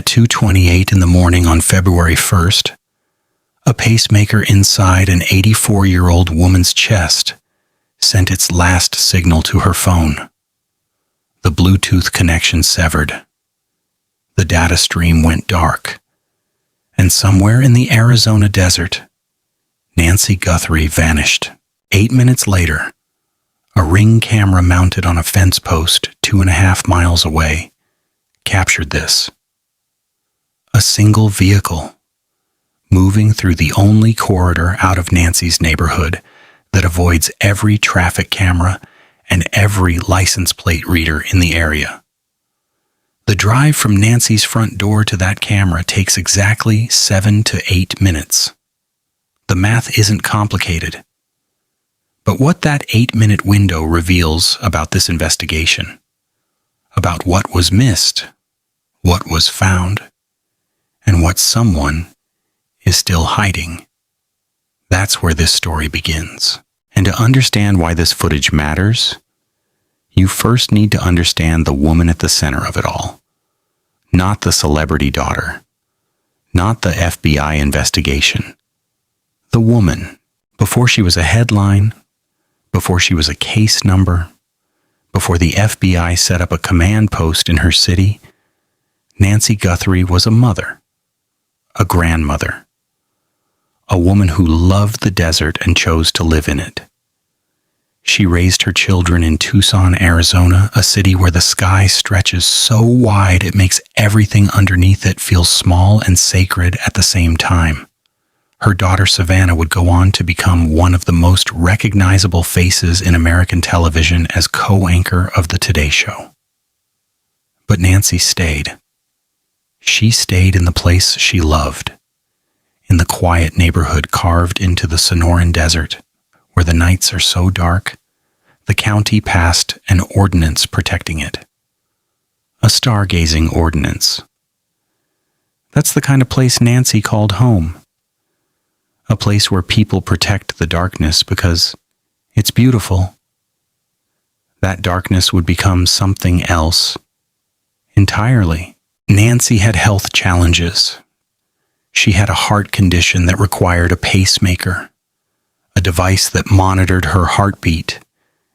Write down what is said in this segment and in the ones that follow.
2:28 in the morning on February 1st, a pacemaker inside an 84-year-old woman's chest sent its last signal to her phone. The Bluetooth connection severed. The data stream went dark. And somewhere in the Arizona desert, Nancy Guthrie vanished. 8 minutes later, a Ring camera mounted on a fence post 2.5 miles away captured this. A single vehicle moving through the only corridor out of Nancy's neighborhood that avoids every traffic camera and every license plate reader in the area. The drive from Nancy's front door to that camera takes exactly 7 to 8 minutes. The math isn't complicated. But what that 8-minute window reveals about this investigation, about what was missed, what was found, and what someone is still hiding, that's where this story begins. And to understand why this footage matters, you first need to understand the woman at the center of it all. Not the celebrity daughter, not the FBI investigation. The woman, before she was a headline, before she was a case number, before the FBI set up a command post in her city, Nancy Guthrie was a mother, a grandmother, a woman who loved the desert and chose to live in it. She raised her children in Tucson, Arizona, a city where the sky stretches so wide it makes everything underneath it feel small and sacred at the same time. Her daughter Savannah would go on to become one of the most recognizable faces in American television as co-anchor of The Today Show. But Nancy stayed. She stayed in the place she loved, in the quiet neighborhood carved into the Sonoran Desert, where the nights are so dark, the county passed an ordinance protecting it. A stargazing ordinance. That's the kind of place Nancy called home. A place where people protect the darkness because it's beautiful. That darkness would become something else entirely. Nancy had health challenges. She had a heart condition that required a pacemaker, a device that monitored her heartbeat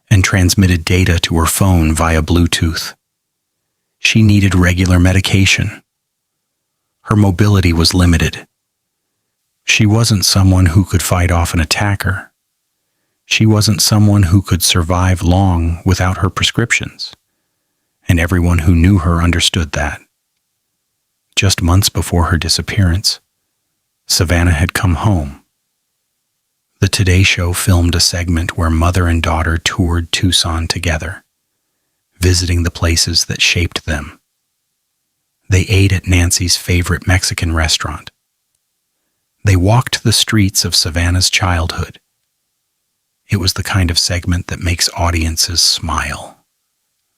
and transmitted data to her phone via Bluetooth. She needed regular medication. Her mobility was limited. She wasn't someone who could fight off an attacker. She wasn't someone who could survive long without her prescriptions, and everyone who knew her understood that. Just months before her disappearance, Savannah had come home. The Today Show filmed a segment where mother and daughter toured Tucson together, visiting the places that shaped them. They ate at Nancy's favorite Mexican restaurant. They walked the streets of Savannah's childhood. It was the kind of segment that makes audiences smile,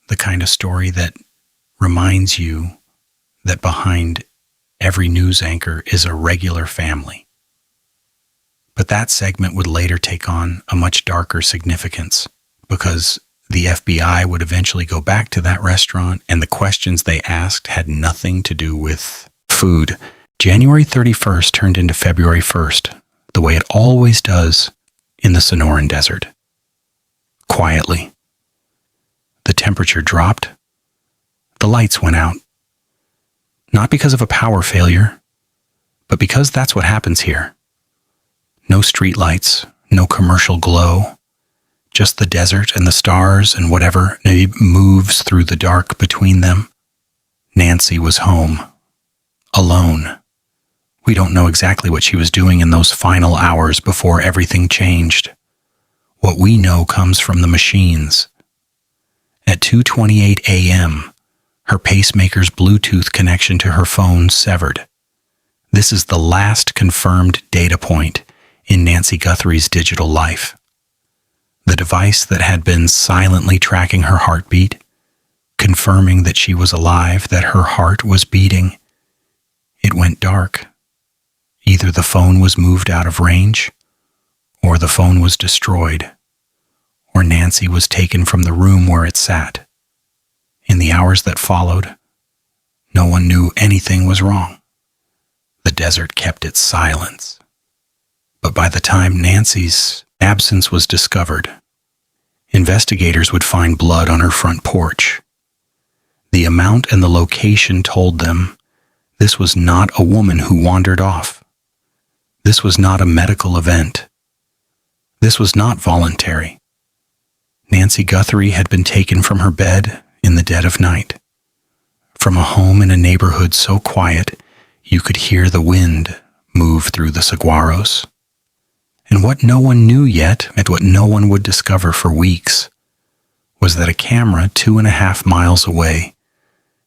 the kind of story that reminds you that behind every news anchor is a regular family. But that segment would later take on a much darker significance because the FBI would eventually go back to that restaurant and the questions they asked had nothing to do with food. January 31st turned into February 1st, the way it always does in the Sonoran Desert. Quietly. The temperature dropped. The lights went out. Not because of a power failure, but because that's what happens here. No street lights, no commercial glow, just the desert and the stars and whatever moves through the dark between them. Nancy was home, alone. We don't know exactly what she was doing in those final hours before everything changed. What we know comes from the machines. At 2:28 a.m., her pacemaker's Bluetooth connection to her phone severed. This is the last confirmed data point in Nancy Guthrie's digital life. The device that had been silently tracking her heartbeat, confirming that she was alive, that her heart was beating, it went dark. Either the phone was moved out of range, or the phone was destroyed, or Nancy was taken from the room where it sat. In the hours that followed, No one knew anything was wrong. The desert kept its silence. But by the time Nancy's absence was discovered, investigators would find blood on her front porch. The amount and the location told them this was not a woman who wandered off. This was not a medical event. This was not voluntary. Nancy Guthrie had been taken from her bed in the dead of night, from a home in a neighborhood so quiet you could hear the wind move through the saguaros. And what no one knew yet, and what no one would discover for weeks, was that a camera 2.5 miles away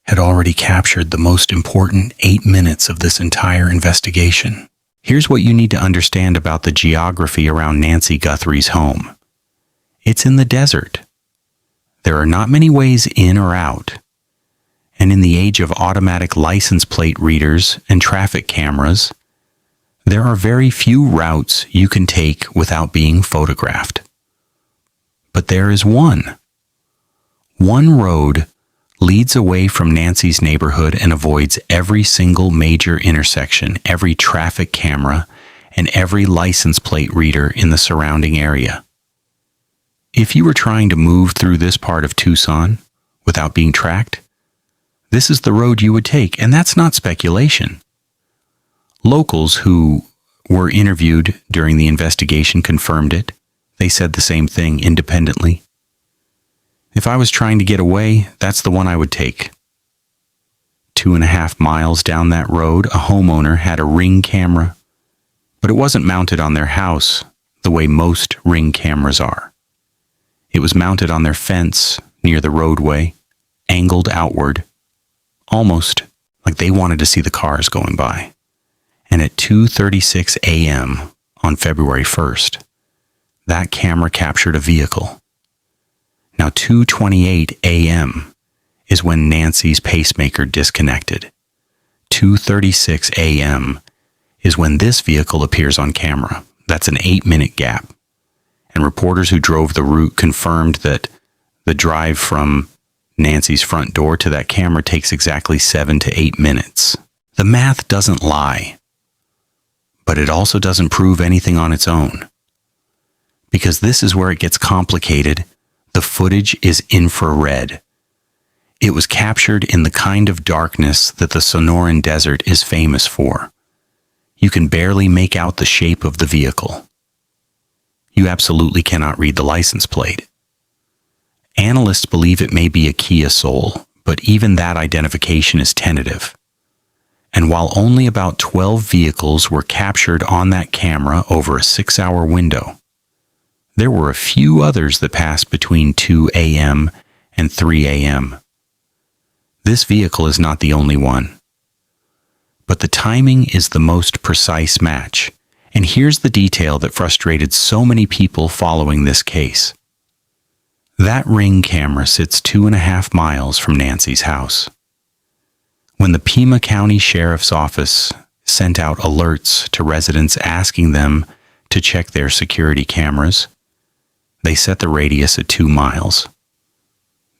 had already captured the most important 8 minutes of this entire investigation. Here's what you need to understand about the geography around Nancy Guthrie's home. It's in the desert. There are not many ways in or out. And in the age of automatic license plate readers and traffic cameras, there are very few routes you can take without being photographed. But there is one. One road leads away from Nancy's neighborhood and avoids every single major intersection, every traffic camera, and every license plate reader in the surrounding area. If you were trying to move through this part of Tucson without being tracked, this is the road you would take, and that's not speculation. Locals who were interviewed during the investigation confirmed it. They said the same thing independently. If I was trying to get away, that's the one I would take. 2.5 miles down that road, a homeowner had a Ring camera, but it wasn't mounted on their house the way most Ring cameras are. It was mounted on their fence near the roadway, angled outward, almost like they wanted to see the cars going by. And at 2:36 a.m. on February 1st, that camera captured a vehicle. Now 2:28 a.m. is when Nancy's pacemaker disconnected. 2:36 a.m. is when this vehicle appears on camera. That's an 8-minute gap. And reporters who drove the route confirmed that the drive from Nancy's front door to that camera takes exactly 7 to 8 minutes. The math doesn't lie, but it also doesn't prove anything on its own. Because this is where it gets complicated. The footage is infrared. It was captured in the kind of darkness that the Sonoran Desert is famous for. You can barely make out the shape of the vehicle. You absolutely cannot read the license plate. Analysts believe it may be a Kia Soul, but even that identification is tentative. And while only about 12 vehicles were captured on that camera over a 6-hour window, there were a few others that passed between 2 a.m. and 3 a.m. This vehicle is not the only one. But the timing is the most precise match, and here's the detail that frustrated so many people following this case. That Ring camera sits 2.5 miles from Nancy's house. When the Pima County Sheriff's Office sent out alerts to residents asking them to check their security cameras, they set the radius at 2 miles.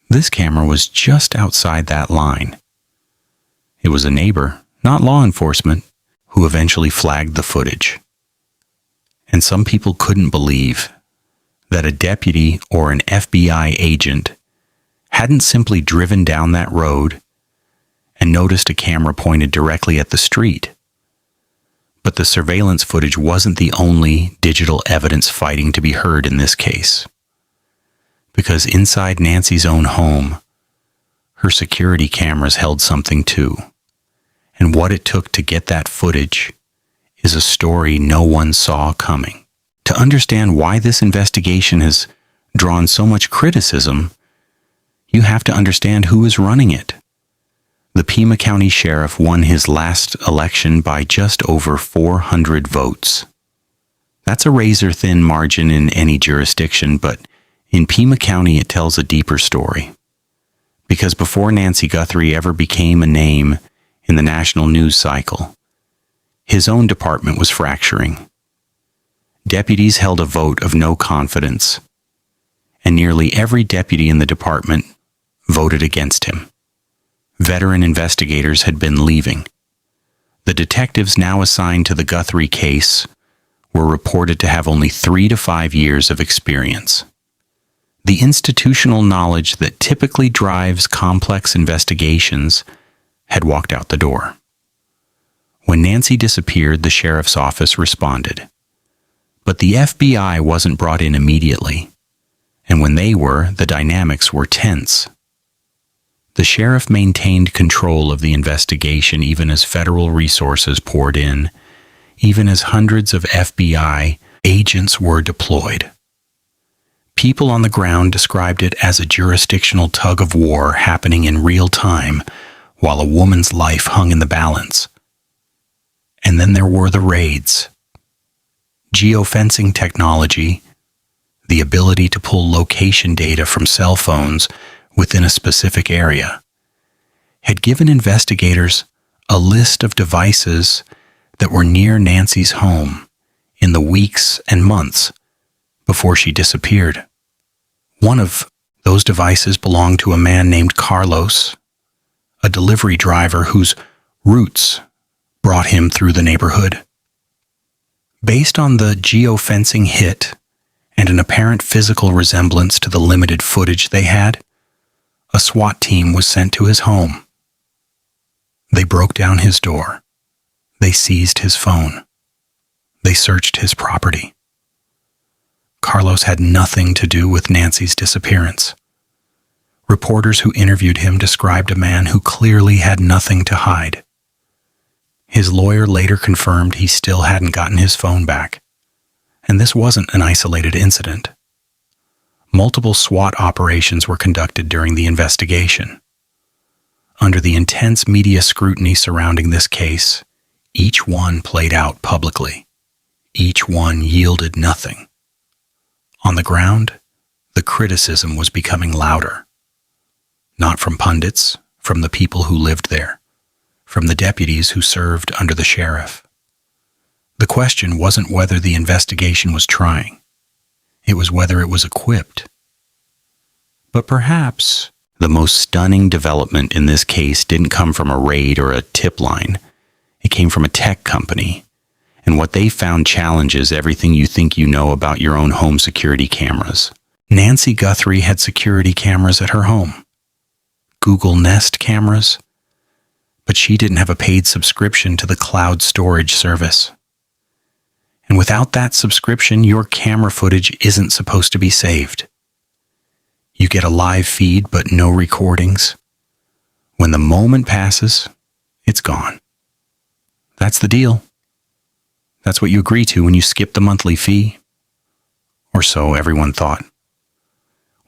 This camera was just outside that line. It was a neighbor, not law enforcement, who eventually flagged the footage. And some people couldn't believe that a deputy or an FBI agent hadn't simply driven down that road and noticed a camera pointed directly at the street. But the surveillance footage wasn't the only digital evidence fighting to be heard in this case. Because inside Nancy's own home, her security cameras held something too. And what it took to get that footage is a story no one saw coming. To understand why this investigation has drawn so much criticism, you have to understand who is running it. The Pima County Sheriff won his last election by just over 400 votes. That's a razor-thin margin in any jurisdiction, but in Pima County it tells a deeper story. Because before Nancy Guthrie ever became a name in the national news cycle, his own department was fracturing. Deputies held a vote of no confidence, and nearly every deputy in the department voted against him. Veteran investigators had been leaving. The detectives now assigned to the Guthrie case were reported to have only 3 to 5 years of experience. The institutional knowledge that typically drives complex investigations had walked out the door. When Nancy disappeared, the sheriff's office responded. But the FBI wasn't brought in immediately, and when they were, the dynamics were tense. The sheriff maintained control of the investigation even as federal resources poured in, even as hundreds of FBI agents were deployed. People on the ground described it as a jurisdictional tug-of-war happening in real time while a woman's life hung in the balance. And then there were the raids. Geofencing technology, the ability to pull location data from cell phones within a specific area, had given investigators a list of devices that were near Nancy's home in the weeks and months before she disappeared. One of those devices belonged to a man named Carlos, a delivery driver whose routes brought him through the neighborhood. Based on the geofencing hit and an apparent physical resemblance to the limited footage they had, a SWAT team was sent to his home. They broke down his door. They seized his phone. They searched his property. Carlos had nothing to do with Nancy's disappearance. Reporters who interviewed him described a man who clearly had nothing to hide. His lawyer later confirmed he still hadn't gotten his phone back, and this wasn't an isolated incident. Multiple SWAT operations were conducted during the investigation. Under the intense media scrutiny surrounding this case, each one played out publicly. Each one yielded nothing. On the ground, the criticism was becoming louder. Not from pundits, from the people who lived there, from the deputies who served under the sheriff. The question wasn't whether the investigation was trying. It was whether it was equipped. But perhaps the most stunning development in this case didn't come from a raid or a tip line. It came from a tech company, and what they found challenges everything you think you know about your own home security cameras. Nancy Guthrie had security cameras at her home, Google Nest cameras, but she didn't have a paid subscription to the cloud storage service. And without that subscription, your camera footage isn't supposed to be saved. You get a live feed, but no recordings. When the moment passes, it's gone. That's the deal. That's what you agree to when you skip the monthly fee. Or so everyone thought.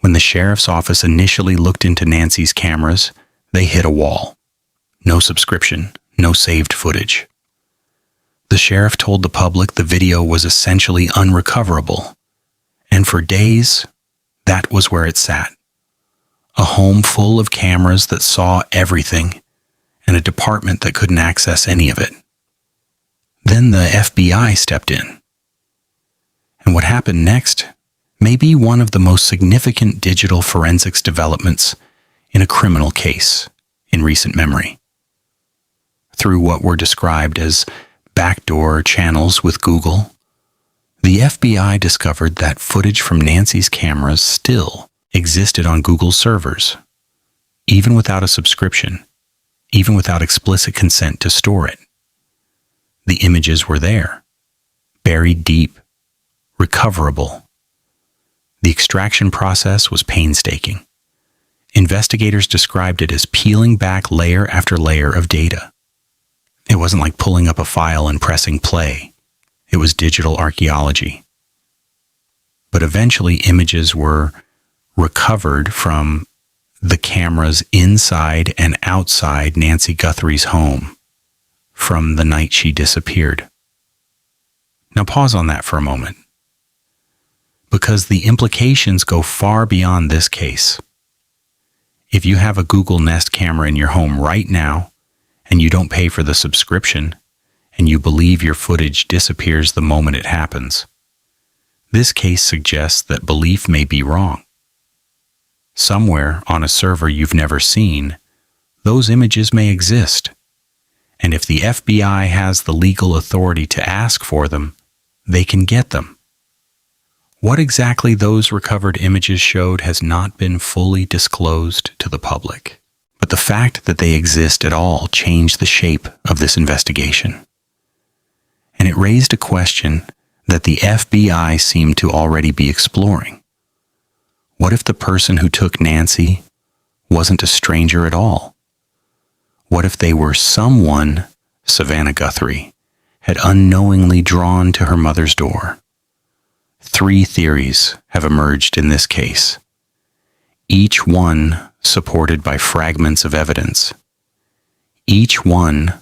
When the sheriff's office initially looked into Nancy's cameras, they hit a wall. No subscription, no saved footage. The sheriff told the public the video was essentially unrecoverable, and for days, that was where it sat. A home full of cameras that saw everything, and a department that couldn't access any of it. Then the FBI stepped in. And what happened next may be one of the most significant digital forensics developments in a criminal case in recent memory. Through what were described as backdoor channels with Google, the FBI discovered that footage from Nancy's cameras still existed on Google's servers, even without a subscription, even without explicit consent to store it. The images were there, buried deep, recoverable. The extraction process was painstaking. Investigators described it as peeling back layer after layer of data. It wasn't like pulling up a file and pressing play. It was digital archaeology. But eventually images were recovered from the cameras inside and outside Nancy Guthrie's home from the night she disappeared. Now pause on that for a moment, because the implications go far beyond this case. If you have a Google Nest camera in your home right now, and you don't pay for the subscription, and you believe your footage disappears the moment it happens, this case suggests that belief may be wrong. Somewhere on a server you've never seen, those images may exist, and if the FBI has the legal authority to ask for them, they can get them. What exactly those recovered images showed has not been fully disclosed to the public, but the fact that they exist at all changed the shape of this investigation. And it raised a question that the FBI seemed to already be exploring. What if the person who took Nancy wasn't a stranger at all? What if they were someone Savannah Guthrie had unknowingly drawn to her mother's door? 3 theories have emerged in this case, each one supported by fragments of evidence, each one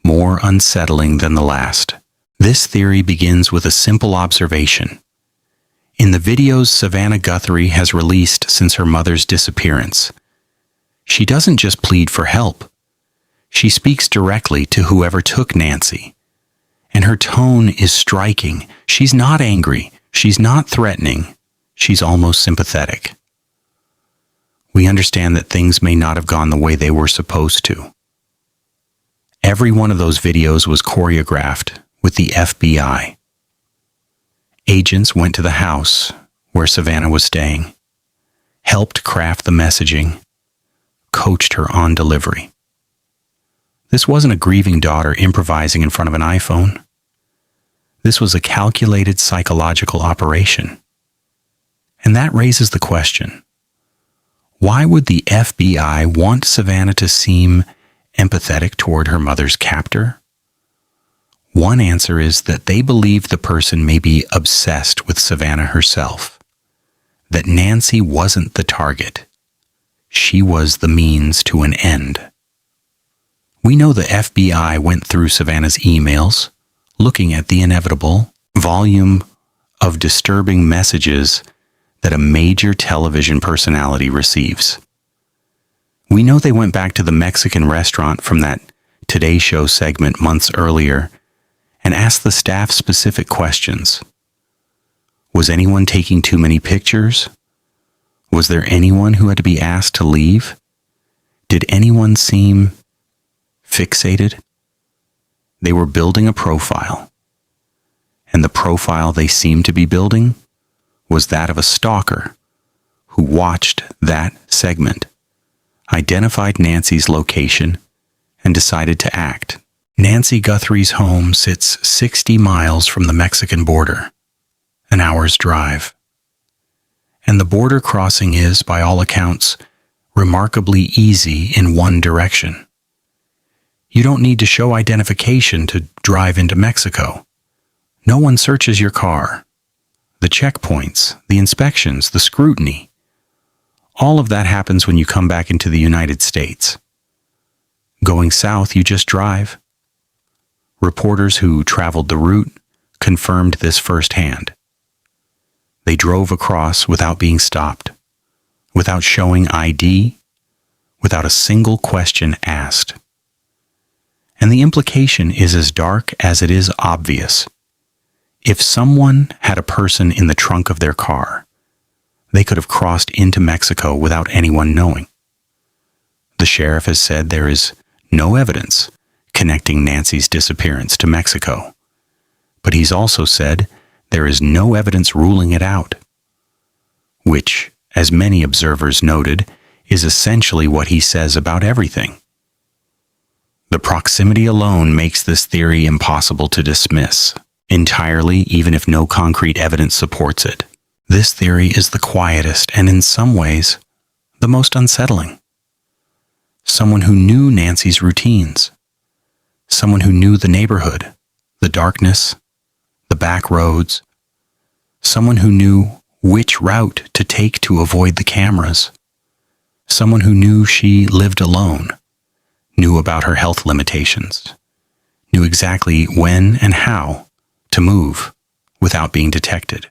more unsettling than the last. This theory begins with a simple observation. In the videos Savannah Guthrie has released since her mother's disappearance, she doesn't just plead for help. She speaks directly to whoever took Nancy. And her tone is striking. She's not angry. She's not threatening. She's almost sympathetic. We understand that things may not have gone the way they were supposed to. Every one of those videos was choreographed with the FBI. Agents went to the house where Savannah was staying, helped craft the messaging, coached her on delivery. This wasn't a grieving daughter improvising in front of an iPhone. This was a calculated psychological operation. And that raises the question, why would the FBI want Savannah to seem empathetic toward her mother's captor? One answer is that they believe the person may be obsessed with Savannah herself, that Nancy wasn't the target. She was the means to an end. We know the FBI went through Savannah's emails, looking at the inevitable volume of disturbing messages that a major television personality receives. We know they went back to the Mexican restaurant from that Today Show segment months earlier and asked the staff specific questions. Was anyone taking too many pictures? Was there anyone who had to be asked to leave? Did anyone seem fixated? They were building a profile, and the profile they seemed to be building was that of a stalker who watched that segment, identified Nancy's location, and decided to act. Nancy Guthrie's home sits 60 miles from the Mexican border, an hour's drive. And the border crossing is, by all accounts, remarkably easy in one direction. You don't need to show identification to drive into Mexico. No one searches your car. The checkpoints, the inspections, the scrutiny, all of that happens when you come back into the United States. Going south, you just drive. Reporters who traveled the route confirmed this firsthand. They drove across without being stopped, without showing ID, without a single question asked. And the implication is as dark as it is obvious. If someone had a person in the trunk of their car, they could have crossed into Mexico without anyone knowing. The sheriff has said there is no evidence connecting Nancy's disappearance to Mexico, but he's also said there is no evidence ruling it out, which, as many observers noted, is essentially what he says about everything. The proximity alone makes this theory impossible to dismiss entirely, even if no concrete evidence supports it. This theory is the quietest and, in some ways, the most unsettling. Someone who knew Nancy's routines, someone who knew the neighborhood, the darkness, the back roads, someone who knew which route to take to avoid the cameras, someone who knew she lived alone, knew about her health limitations, knew exactly when and how to move without being detected.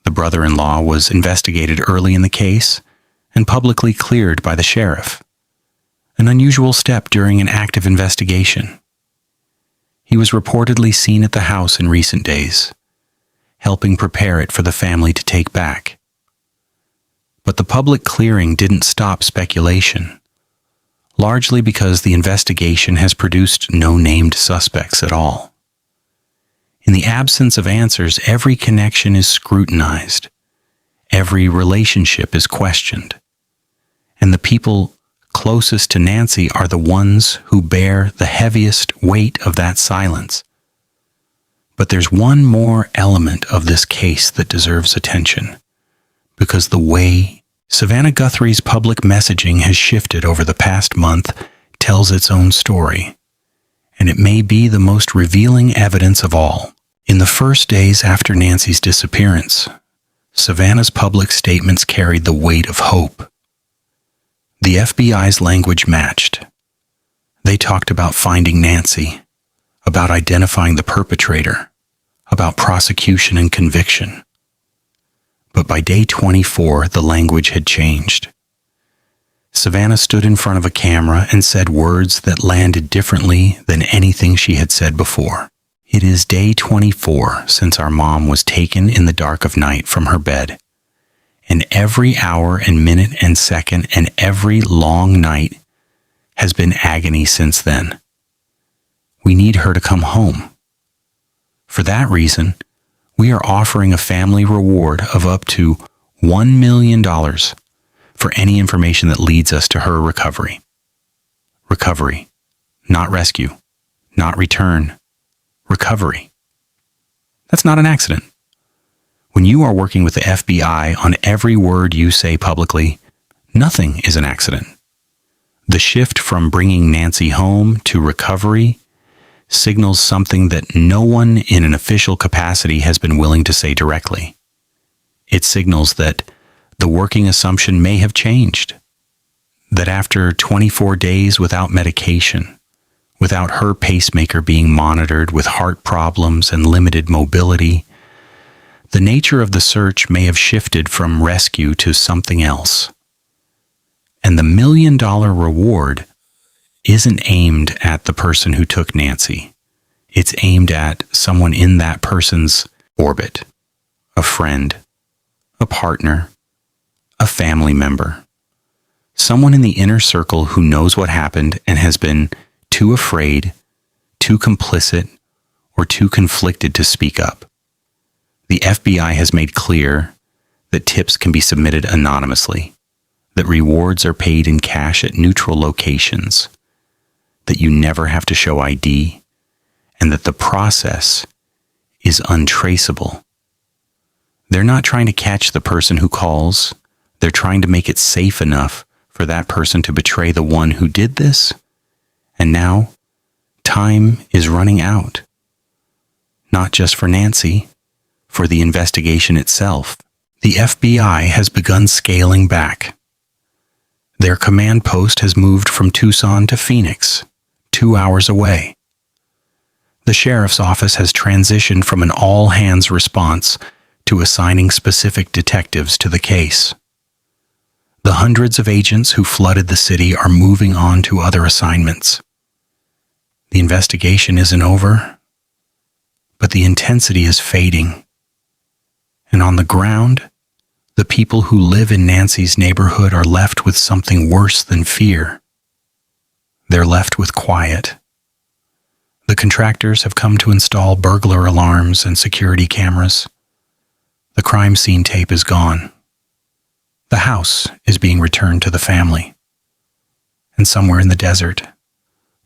The brother-in-law was investigated early in the case and publicly cleared by the sheriff, an unusual step during an active investigation. He was reportedly seen at the house in recent days, helping prepare it for the family to take back. But the public clearing didn't stop speculation. largely because the investigation has produced no named suspects at all. In the absence of answers, every connection is scrutinized, every relationship is questioned, and the people closest to Nancy are the ones who bear the heaviest weight of that silence. But there's one more element of this case that deserves attention, because the way Savannah Guthrie's public messaging has shifted over the past month tells its own story, and it may be the most revealing evidence of all. In the first days after Nancy's disappearance, Savannah's public statements carried the weight of hope. The FBI's language matched. They talked about finding Nancy, about identifying the perpetrator, about prosecution and conviction. But by day 24, the language had changed. Savannah stood in front of a camera and said words that landed differently than anything she had said before. It is day 24 since our mom was taken in the dark of night from her bed. And every hour and minute and second and every long night has been agony since then. We need her to come home. For that reason, we are offering a family reward of up to $1 million for any information that leads us to her recovery. Recovery, not rescue, not return. Recovery. That's not an accident. When you are working with the FBI on every word you say publicly, nothing is an accident. The shift from bringing Nancy home to recovery signals something that no one in an official capacity has been willing to say directly. It signals that the working assumption may have changed, that after 24 days without medication, without her pacemaker being monitored with heart problems and limited mobility, the nature of the search may have shifted from rescue to something else. And the $1 million reward isn't aimed at the person who took Nancy. It's aimed at someone in that person's orbit, a friend, a partner, a family member, someone in the inner circle who knows what happened and has been too afraid, too complicit, or too conflicted to speak up. The FBI has made clear that tips can be submitted anonymously, that rewards are paid in cash at neutral locations, that you never have to show ID, and that the process is untraceable. They're not trying to catch the person who calls. They're trying to make it safe enough for that person to betray the one who did this. And now, time is running out. Not just for Nancy, for the investigation itself. The FBI has begun scaling back. Their command post has moved from Tucson to Phoenix, 2 hours away. The sheriff's office has transitioned from an all-hands response to assigning specific detectives to the case. The hundreds of agents who flooded the city are moving on to other assignments. The investigation isn't over, but the intensity is fading. And on the ground, the people who live in Nancy's neighborhood are left with something worse than fear. They're left with quiet. The contractors have come to install burglar alarms and security cameras. The crime scene tape is gone. The house is being returned to the family. And somewhere in the desert,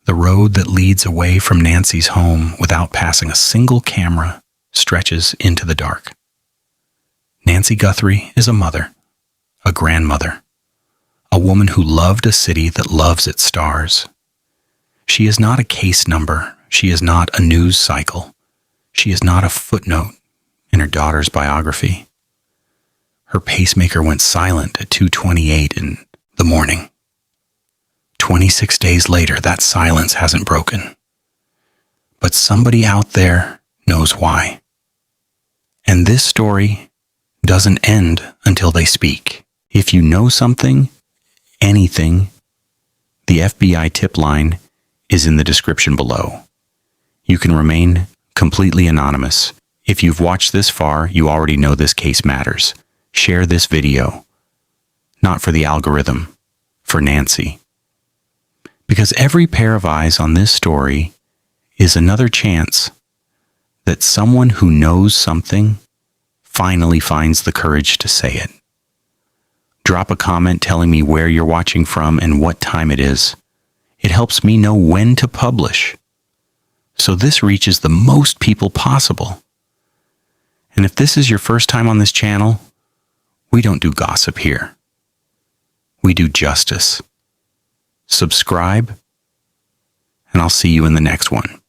the road that leads away from Nancy's home without passing a single camera stretches into the dark. Nancy Guthrie is a mother, a grandmother, a woman who loved a city that loves its stars. She is not a case number. She is not a news cycle. She is not a footnote in her daughter's biography. Her pacemaker went silent at 2:28 in the morning. 26 days later, that silence hasn't broken. But somebody out there knows why. And this story doesn't end until they speak. If you know something, anything, the FBI tip line is in the description below. You can remain completely anonymous. If you've watched this far, you already know this case matters. Share this video. Not for the algorithm, for Nancy. Because every pair of eyes on this story is another chance that someone who knows something finally finds the courage to say it. Drop a comment telling me where you're watching from and what time it is. It helps me know when to publish, so this reaches the most people possible. And if this is your first time on this channel, we don't do gossip here. We do justice. Subscribe, and I'll see you in the next one.